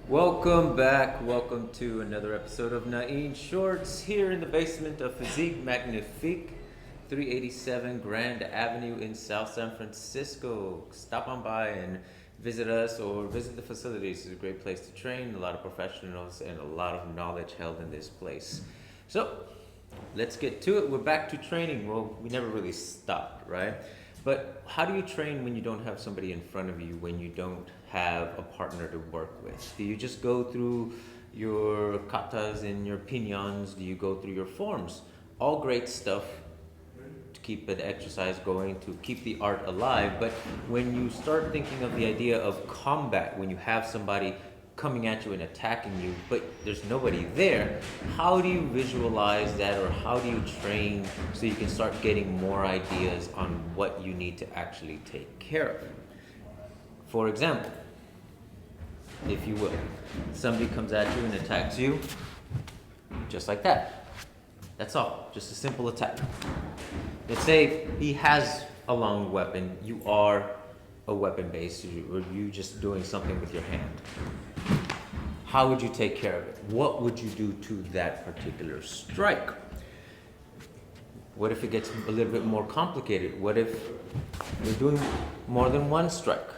Welcome back. Welcome to another episode of Nain Shorts here in the basement of Physique Magnifique, 387 Grand Avenue in South San Francisco. Stop on by and visit us or visit the facilities. It's a great place to train, a lot of professionals and a lot of knowledge held in this place. So, let's get to it. We're back to training. Well, we never really stopped, right? But how do you train when you don't have somebody in front of you, when you don't have a partner to work with? Do you just go through your katas and your pinyons? Do you go through your forms? All great stuff to keep the exercise going, to keep the art alive. But when you start thinking of the idea of combat, when you have somebody coming at you and attacking you, but there's nobody there, how do you visualize that, or how do you train so you can start getting more ideas on what you need to actually take care of? For example, if you will, somebody comes at you and attacks you just like that. That's all, just a simple attack. Let's say he has a long weapon, you are a weapon base, or you just doing something with your hand. How would you take care of it? What would you do to that particular strike? What if it gets a little bit more complicated? What if you're doing more than one strike?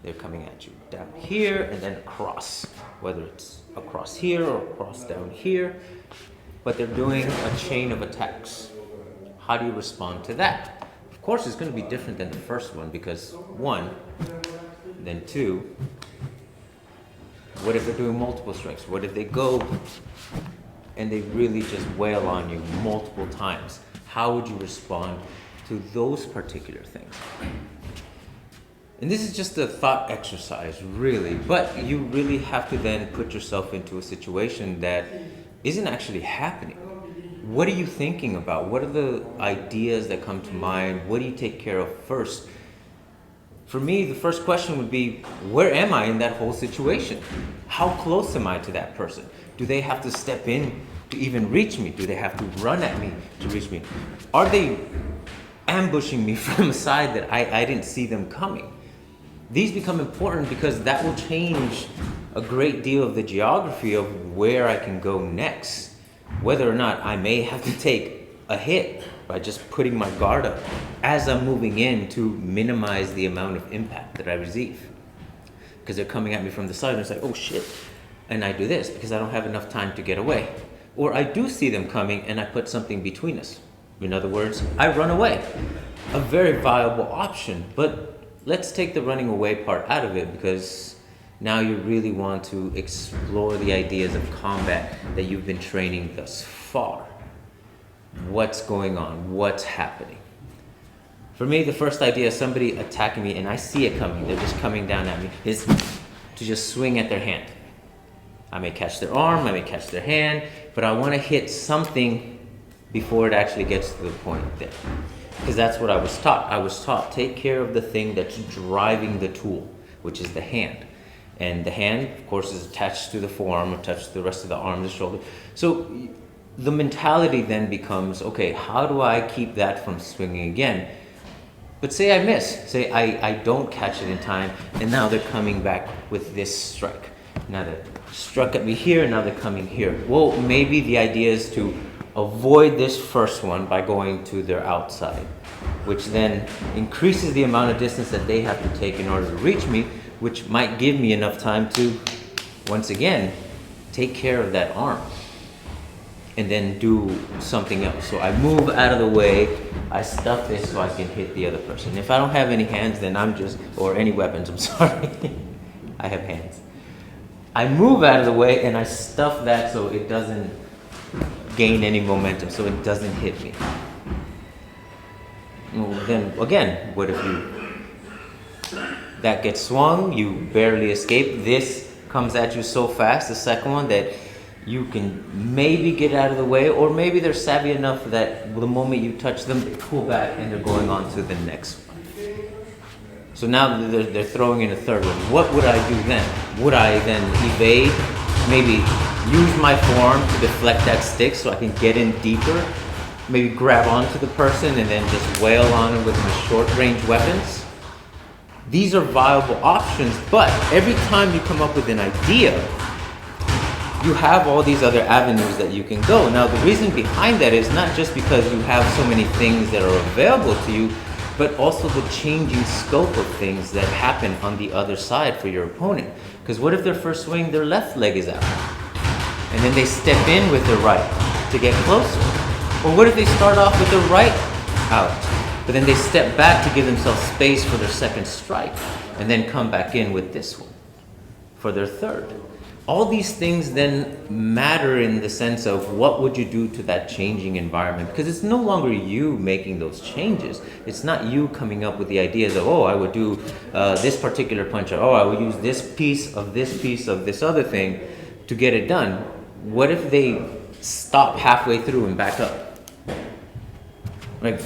They're coming at you down here and then across, whether it's across here or across down here, but they're doing a chain of attacks. How do you respond to that? Of course, it's going to be different than the first one because one, then two, what if they're doing multiple strikes? What if they go and they really just wail on you multiple times? How would you respond to those particular things? And this is just a thought exercise, really, but you really have to then put yourself into a situation that isn't actually happening. What are you thinking about? What are the ideas that come to mind? What do you take care of first? For me, the first question would be, where am I in that whole situation? How close am I to that person? Do they have to step in to even reach me? Do they have to run at me to reach me? Are they ambushing me from a side that I didn't see them coming? These become important because that will change a great deal of the geography of where I can go next. Whether or not I may have to take a hit by just putting my guard up as I'm moving in to minimize the amount of impact that I receive. Because they're coming at me from the side and it's like, oh shit. And I do this because I don't have enough time to get away. Or I do see them coming and I put something between us. In other words, I run away. A very viable option, but let's take the running away part out of it because now you really want to explore the ideas of combat that you've been training thus far. What's going on? What's happening? For me, the first idea is somebody attacking me and I see it coming, they're just coming down at me, is to just swing at their hand. I may catch their arm, I may catch their hand, but I want to hit something before it actually gets to the point there. Because that's what I was taught. I was taught, take care of the thing that's driving the tool, which is the hand. And the hand, of course, is attached to the forearm, attached to the rest of the arm, the shoulder. So the mentality then becomes, okay, how do I keep that from swinging again? But say I miss, say I don't catch it in time, and now they're coming back with this strike. Now they struck at me here, now they're coming here. Well, maybe the idea is to avoid this first one by going to their outside, which then increases the amount of distance that they have to take in order to reach me, which might give me enough time to, once again, take care of that arm and then do something else. So I move out of the way, I stuff this so I can hit the other person. If I don't have any hands, then or any weapons, I'm sorry. I have hands. I move out of the way and I stuff that so it doesn't gain any momentum, so it doesn't hit me. Well, then again, what if that gets swung, you barely escape, this comes at you so fast, the second one, that you can maybe get out of the way, or maybe they're savvy enough that the moment you touch them, they pull back and they're going on to the next one. So now they're throwing in a third one. What would I do then? Would I then evade? Maybe use my forearm to deflect that stick so I can get in deeper? Maybe grab onto the person and then just wail on them with my short-range weapons? These are viable options, but every time you come up with an idea, you have all these other avenues that you can go. Now, the reason behind that is not just because you have so many things that are available to you, but also the changing scope of things that happen on the other side for your opponent. Because what if their first swing, their left leg is out? And then they step in with their right to get closer. Or what if they start off with their right out, but then they step back to give themselves space for their second strike, and then come back in with this one for their third? All these things then matter in the sense of what would you do to that changing environment, because it's no longer you making those changes. It's not you coming up with the ideas of, oh, I would do this particular punch, or oh, I would use this piece of this other thing to get it done. What if they stop halfway through and back up? Like,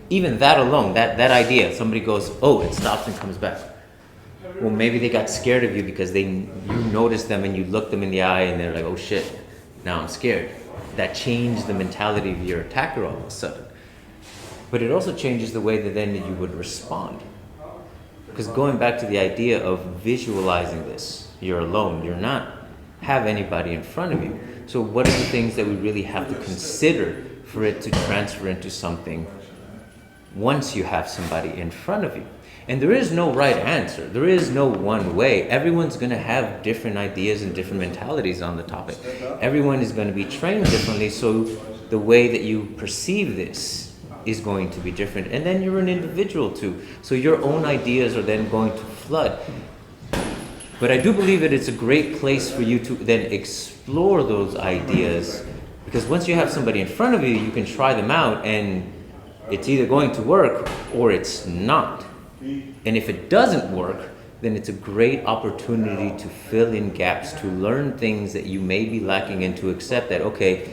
even that alone, that idea, somebody goes, oh, it stops and comes back. Well, maybe they got scared of you because you noticed them and you looked them in the eye and they're like, oh shit, now I'm scared. That changed the mentality of your attacker all of a sudden. But it also changes the way that then you would respond. Because going back to the idea of visualizing this, you're alone, you're not have anybody in front of you. So what are the things that we really have to consider for it to transfer into something once you have somebody in front of you? And there is no right answer. There is no one way. Everyone's going to have different ideas and different mentalities on the topic. Everyone is going to be trained differently, so the way that you perceive this is going to be different. And then you're an individual too, so your own ideas are then going to flood. But I do believe that it's a great place for you to then explore those ideas, because once you have somebody in front of you, you can try them out, and it's either going to work or it's not. And if it doesn't work, then it's a great opportunity to fill in gaps, to learn things that you may be lacking, and to accept that, okay,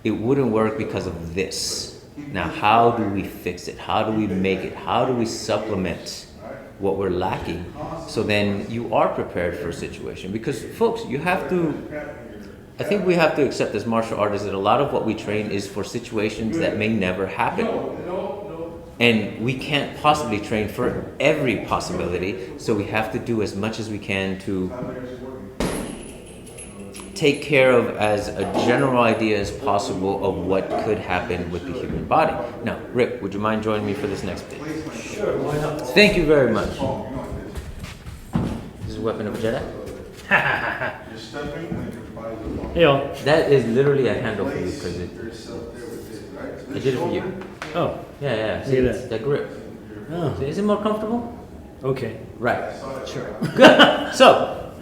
it wouldn't work because of this. Now, how do we fix it? How do we make it? How do we supplement what we're lacking? So then you are prepared for a situation. Because folks, I think we have to accept as martial artists that a lot of what we train is for situations that may never happen. And we can't possibly train for every possibility, so we have to do as much as we can to take care of as a general idea as possible of what could happen with the human body. Now, Rick, would you mind joining me for this next bit? Sure, why not? Thank you very much. This is a weapon of a Jedi? Yo. That is literally a handle for you, because I did it for you. Oh, Yeah. See, Look at that grip. oh, So is it more comfortable? okay. Right. Sure. Good. So,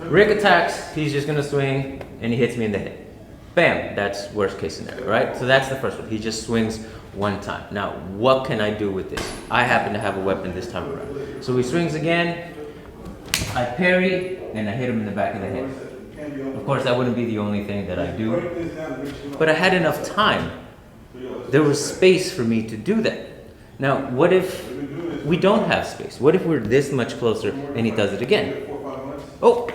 Rick attacks, he's just gonna swing, and he hits me in the head. Bam, that's worst case scenario, right? So that's the first one. He just swings one time. Now, what can I do with this? I happen to have a weapon this time around. So he swings again, I parry, and I hit him in the back of the head. Of course, that wouldn't be the only thing that I do, but I had enough time. There was space for me to do that. Now, what if we don't have space? What if we're this much closer and he does it again? Oh,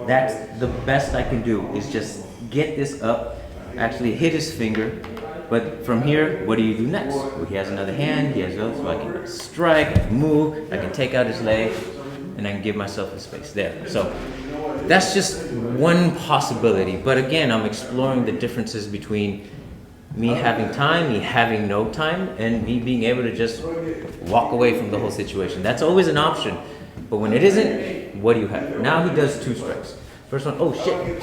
that's the best I can do, is just get this up, actually hit his finger. But from here, what do you do next? Well, he has another hand, he has another, so I can strike, I can move, I can take out his leg, and I can give myself a space there. So that's just one possibility. But again, I'm exploring the differences between me having time, me having no time, and me being able to just walk away from the whole situation. That's always an option. But when it isn't, what do you have? Now he does two strikes. First one, oh shit.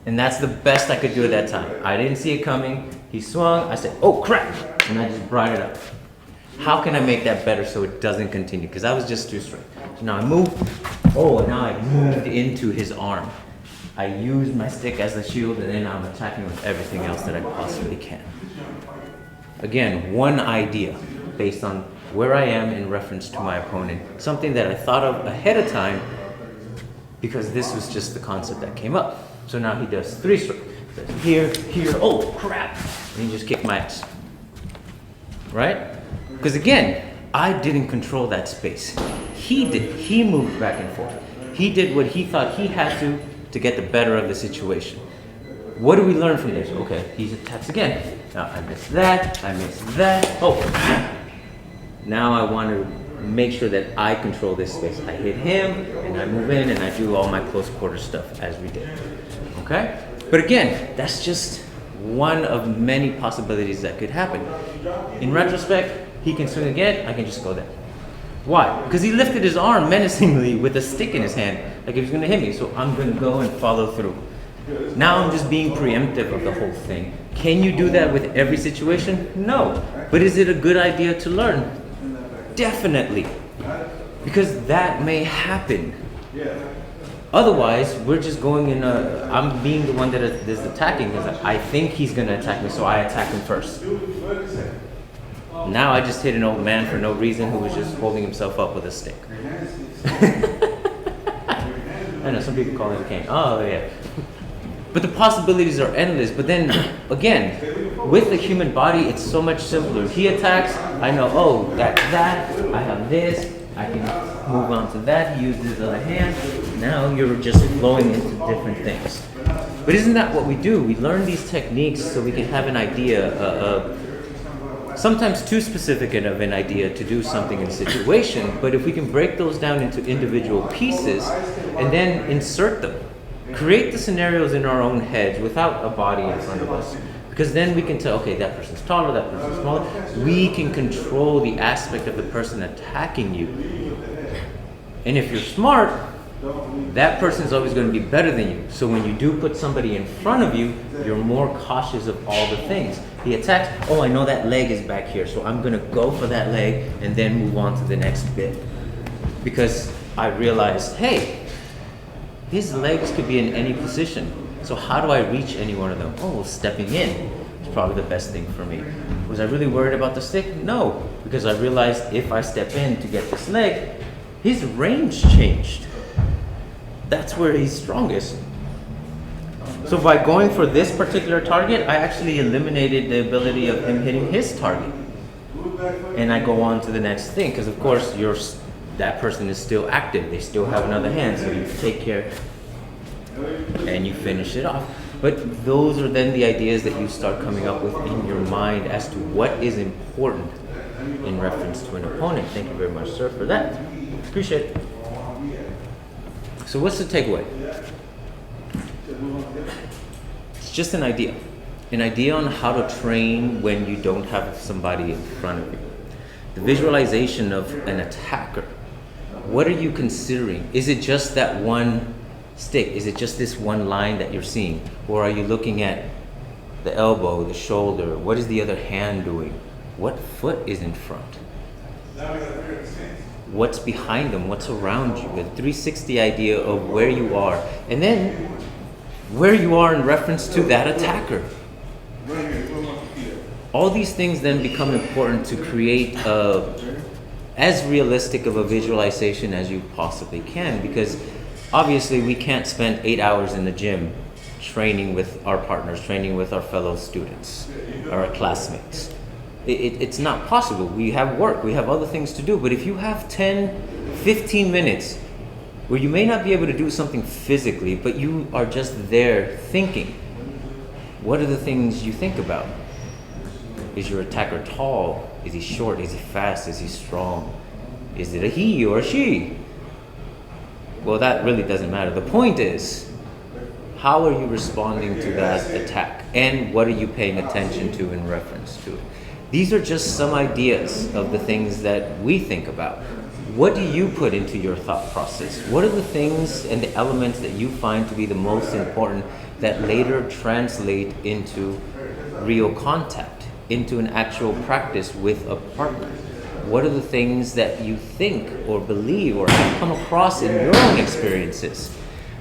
And that's the best I could do at that time. I didn't see it coming. He swung, I said, oh crap, and I just brought it up. How can I make that better so it doesn't continue? Because I was just too straight. So now I move, now I moved into his arm. I used my stick as the shield, and then I'm attacking with everything else that I possibly can. Again, one idea based on where I am in reference to my opponent. Something that I thought of ahead of time, because this was just the concept that came up. So now he does three strikes. Here, oh crap! And he just kicked my ass. Right? Because again, I didn't control that space. He did. He moved back and forth. He did what he thought he had to get the better of the situation. What do we learn from this? Okay, he attacks again. Now I missed that, oh. Now I want to make sure that I control this space. I hit him, and I move in, and I do all my close quarter stuff as we did. Okay? But again, that's just one of many possibilities that could happen. In retrospect, he can swing again, I can just go there. Why? Because he lifted his arm menacingly with a stick in his hand, like he was going to hit me, so I'm going to go and follow through. Now I'm just being preemptive of the whole thing. Can you do that with every situation? No. But is it a good idea to learn? Definitely. Because that may happen. Otherwise, we're just going in I'm being the one that is attacking because I think he's going to attack me, so I attack him first. Now I just hit an old man for no reason who was just holding himself up with a stick. I know, some people call it a cane. Oh, yeah. But the possibilities are endless. But then, again, with the human body, it's so much simpler. He attacks, I know, oh, that's that, I have this, I can move on to that, he uses his other hand. Now you're just flowing into different things. But isn't that what we do? We learn these techniques so we can have an idea, sometimes too specific of an idea to do something in a situation, but if we can break those down into individual pieces and then insert them, create the scenarios in our own heads without a body in front of us, because then we can tell, okay, that person's taller, that person's smaller. We can control the aspect of the person attacking you. And if you're smart, that person is always going to be better than you. So when you do put somebody in front of you, you're more cautious of all the things. He attacks, oh, I know that leg is back here, so I'm going to go for that leg and then move on to the next bit. Because I realized, hey, his legs could be in any position. So how do I reach any one of them? Oh, well, stepping in is probably the best thing for me. Was I really worried about the stick? No, because I realized if I step in to get this leg, his range changed. That's where he's strongest. So by going for this particular target, I actually eliminated the ability of him hitting his target. And I go on to the next thing, because of course that person is still active. They still have another hand, so you take care and you finish it off. But those are then the ideas that you start coming up with in your mind as to what is important in reference to an opponent. Thank you very much, sir, for that. Appreciate it. So what's the takeaway? It's just an idea on how to train when you don't have somebody in front of you. The visualization of an attacker. What are you considering? Is it just that one stick? Is it just this one line that you're seeing? Or are you looking at the elbow, the shoulder? What is the other hand doing? What foot is in front? What's behind them? What's around you? A 360 idea of where you are. And then where you are in reference to that attacker. All these things then become important to create as realistic of a visualization as you possibly can, because obviously we can't spend 8 hours in the gym training with our partners, training with our fellow students, or our classmates. It's not possible. We have work, we have other things to do, but if you have 10, 15 minutes where you may not be able to do something physically, but you are just there thinking, what are the things you think about? Is your attacker tall? Is he short? Is he fast? Is he strong? Is it a he or a she? Well, that really doesn't matter. The point is, how are you responding to that attack? And what are you paying attention to in reference to it? These are just some ideas of the things that we think about. What do you put into your thought process? What are the things and the elements that you find to be the most important that later translate into real contact, into an actual practice with a partner? What are the things that you think or believe or have come across in your own experiences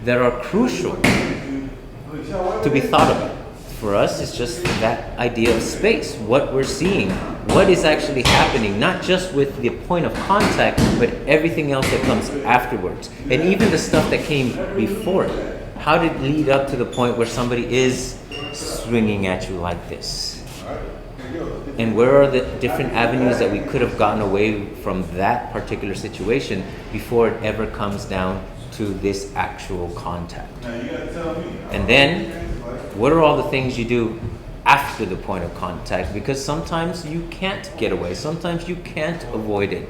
that are crucial to be thought about? For us, it's just that idea of space, what we're seeing, what is actually happening, not just with the point of contact, but everything else that comes afterwards. And even the stuff that came before it. How did it lead up to the point where somebody is swinging at you like this? And where are the different avenues that we could have gotten away from that particular situation before it ever comes down to this actual contact? And then, what are all the things you do after the point of contact? Because sometimes you can't get away. Sometimes you can't avoid it.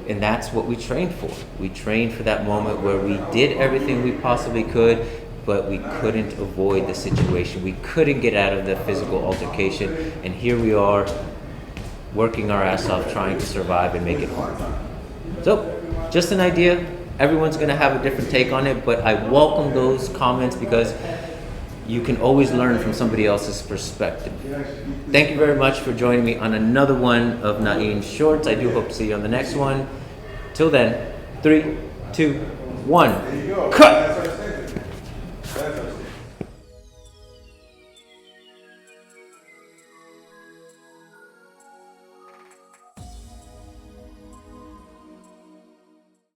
And that's what we trained for. We trained for that moment where we did everything we possibly could, but we couldn't avoid the situation. We couldn't get out of the physical altercation. And here we are, working our ass off, trying to survive and make it home. So, just an idea. Everyone's going to have a different take on it, but I welcome those comments because you can always learn from somebody else's perspective. Thank you very much for joining me on another one of Nain Shorts. I do hope to see you on the next one. Till then, 3, 2, 1, cut!